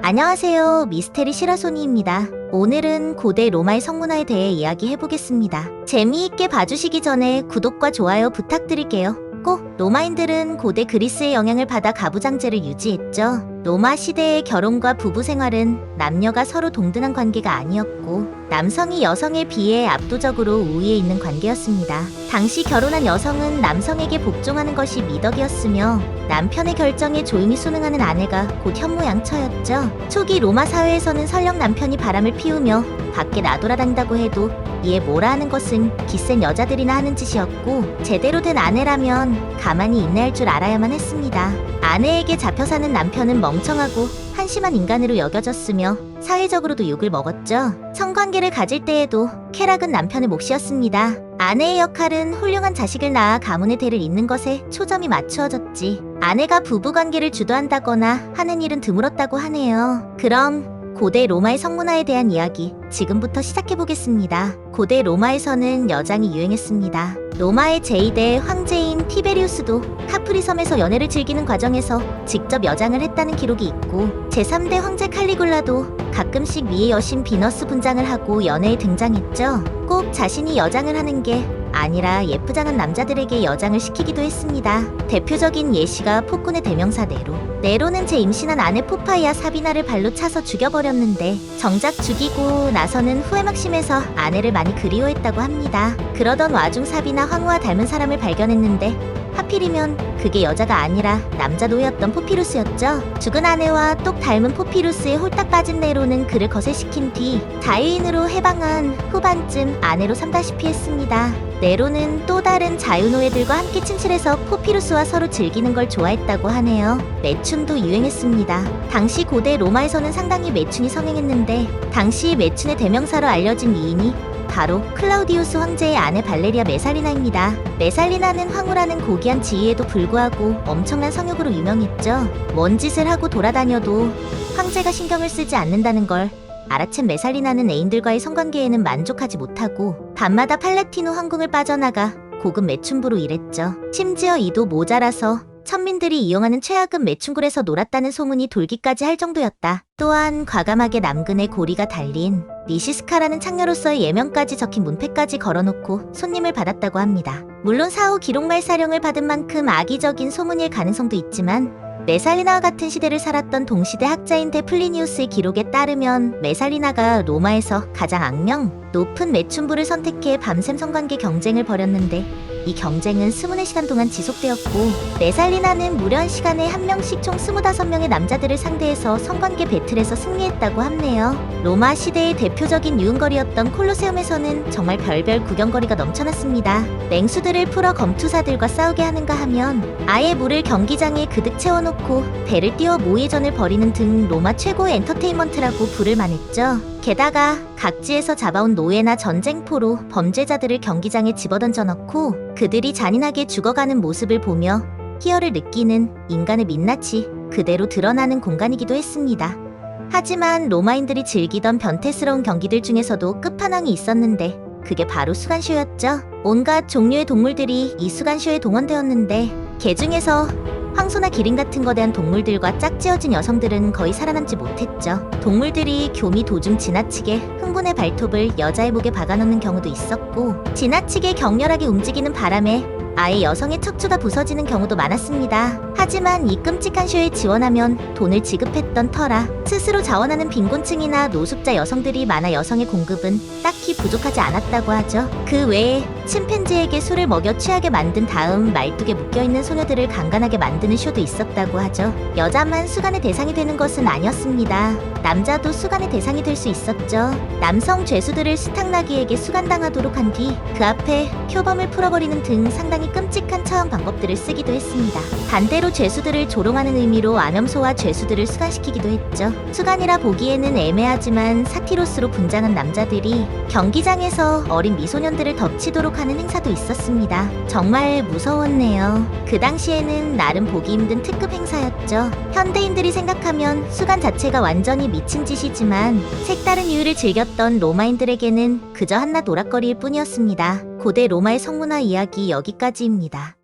안녕하세요. 미스테리 시라소니입니다. 오늘은 고대 로마의 성문화에 대해 이야기해보겠습니다. 재미있게 봐주시기 전에 구독과 좋아요 부탁드릴게요. 꼭 로마인들은 고대 그리스의 영향을 받아 가부장제를 유지했죠. 로마 시대의 결혼과 부부 생활은 남녀가 서로 동등한 관계가 아니었고 남성이 여성에 비해 압도적으로 우위에 있는 관계였습니다. 당시 결혼한 여성은 남성에게 복종하는 것이 미덕이었으며 남편의 결정에 조용히 순응하는 아내가 곧 현모양처였죠. 초기 로마 사회에서는 설령 남편이 바람을 피우며 밖에 나돌아다닌다고 해도 이에 뭐라 하는 것은 기센 여자들이나 하는 짓이었고 제대로 된 아내라면 가만히 인내할 줄 알아야만 했습니다. 아내에게 잡혀 사는 남편은 멍청하고 한심한 인간으로 여겨졌으며 사회적으로도 욕을 먹었죠. 성관계를 가질 때에도 쾌락은 남편의 몫이었습니다. 아내의 역할은 훌륭한 자식을 낳아 가문의 대를 잇는 것에 초점이 맞추어졌지. 아내가 부부관계를 주도한다거나 하는 일은 드물었다고 하네요. 그럼 고대 로마의 성문화에 대한 이야기 지금부터 시작해보겠습니다. 고대 로마에서는 여장이 유행했습니다. 로마의 제2대 황제인 티베리우스도 카프리 섬에서 연애를 즐기는 과정에서 직접 여장을 했다는 기록이 있고 제3대 황제 칼리굴라도 가끔씩 미의 여신 비너스 분장을 하고 연애에 등장했죠. 꼭 자신이 여장을 하는 게 아니라 예쁘장한 남자들에게 여장을 시키기도 했습니다. 대표적인 예시가 폭군의 대명사 네로. 네로는 임신한 아내 포파이아 사비나를 발로 차서 죽여버렸는데 정작 죽이고 나서는 후회막심해서 아내를 많이 그리워했다고 합니다. 그러던 와중 사비나 황후와 닮은 사람을 발견했는데 하필이면 그게 여자가 아니라 남자 노예였던 포피루스였죠. 죽은 아내와 똑 닮은 포피루스에 홀딱 빠진 네로는 그를 거세시킨 뒤 자유인으로 해방한 후반쯤 아내로 삼다시피 했습니다. 네로는 또 다른 자유노예들과 함께 침실해서 포피루스와 서로 즐기는 걸 좋아했다고 하네요. 매춘도 유행했습니다. 당시 고대 로마에서는 상당히 매춘이 성행했는데 당시 매춘의 대명사로 알려진 미인이 바로 클라우디우스 황제의 아내 발레리아 메살리나입니다. 메살리나는 황후라는 고귀한 지위에도 불구하고 엄청난 성욕으로 유명했죠. 뭔 짓을 하고 돌아다녀도 황제가 신경을 쓰지 않는다는 걸 알아챈 메살리나는 애인들과의 성관계에는 만족하지 못하고 밤마다 팔라티노 황궁을 빠져나가 고급 매춘부로 일했죠. 심지어 이도 모자라서 천민들이 이용하는 최하급 매춘굴에서 놀았다는 소문이 돌기까지 할 정도였다. 또한 과감하게 남근에 고리가 달린 니시스카라는 창녀로서의 예명까지 적힌 문패까지 걸어놓고 손님을 받았다고 합니다. 물론 사후 기록말 사령을 받은 만큼 악의적인 소문일 가능성도 있지만 메살리나와 같은 시대를 살았던 동시대 학자인 데 플리니우스의 기록에 따르면 메살리나가 로마에서 가장 악명 높은 매춘부를 선택해 밤샘 성관계 경쟁을 벌였는데 이 경쟁은 20시간 동안 지속되었고 메살리나는 무려 한 시간에 한 명씩 총 25명의 남자들을 상대해서 성관계 배틀에서 승리했다고 하네요. 로마 시대의 대표적인 유흥거리였던 콜로세움에서는 정말 별별 구경거리가 넘쳐났습니다. 맹수들을 풀어 검투사들과 싸우게 하는가 하면 아예 물을 경기장에 그득 채워놓고 배를 띄워 모의전을 벌이는 등 로마 최고의 엔터테인먼트라고 부를 만했죠. 게다가 각지에서 잡아온 노예나 전쟁포로 범죄자들을 경기장에 집어던져 넣고 그들이 잔인하게 죽어가는 모습을 보며 희열을 느끼는 인간의 민낯이 그대로 드러나는 공간이기도 했습니다. 하지만 로마인들이 즐기던 변태스러운 경기들 중에서도 끝판왕이 있었는데 그게 바로 수간쇼였죠. 온갖 종류의 동물들이 이 수간쇼에 동원되었는데 개 중에서 황소나 기린 같은 거대한 동물들과 짝지어진 여성들은 거의 살아남지 못했죠. 동물들이 교미 도중 지나치게 흥분의 발톱을 여자의 목에 박아놓는 경우도 있었고 지나치게 격렬하게 움직이는 바람에 아예 여성의 척추가 부서지는 경우도 많았습니다. 하지만 이 끔찍한 쇼에 지원하면 돈을 지급했던 터라 스스로 자원하는 빈곤층이나 노숙자 여성들이 많아 여성의 공급은 딱히 부족하지 않았다고 하죠. 그 외에 침팬지에게 술을 먹여 취하게 만든 다음 말뚝에 묶여있는 소녀들을 강간하게 만드는 쇼도 있었다고 하죠. 여자만 수간의 대상이 되는 것은 아니었습니다. 남자도 수간의 대상이 될 수 있었죠. 남성 죄수들을 수탁나귀에게 수간당하도록 한 뒤 그 앞에 표범을 풀어버리는 등 상당히 끔찍한 처형 방법들을 쓰기도 했습니다. 반대로 죄수들을 조롱하는 의미로 암염소와 죄수들을 수간시키기도 했죠. 수간이라 보기에는 애매하지만 사티로스로 분장한 남자들이 경기장에서 어린 미소년들을 덮치도록 하는 행사도 있었습니다. 정말 무서웠네요. 그 당시에는 나름 보기 힘든 특급 행사였죠. 현대인들이 생각하면 수간 자체가 완전히 미친 짓이지만 색다른 이유를 즐겼던 로마인들에게는 그저 한낱 오락거리일 뿐이었습니다. 고대 로마의 성문화 이야기 여기까지입니다.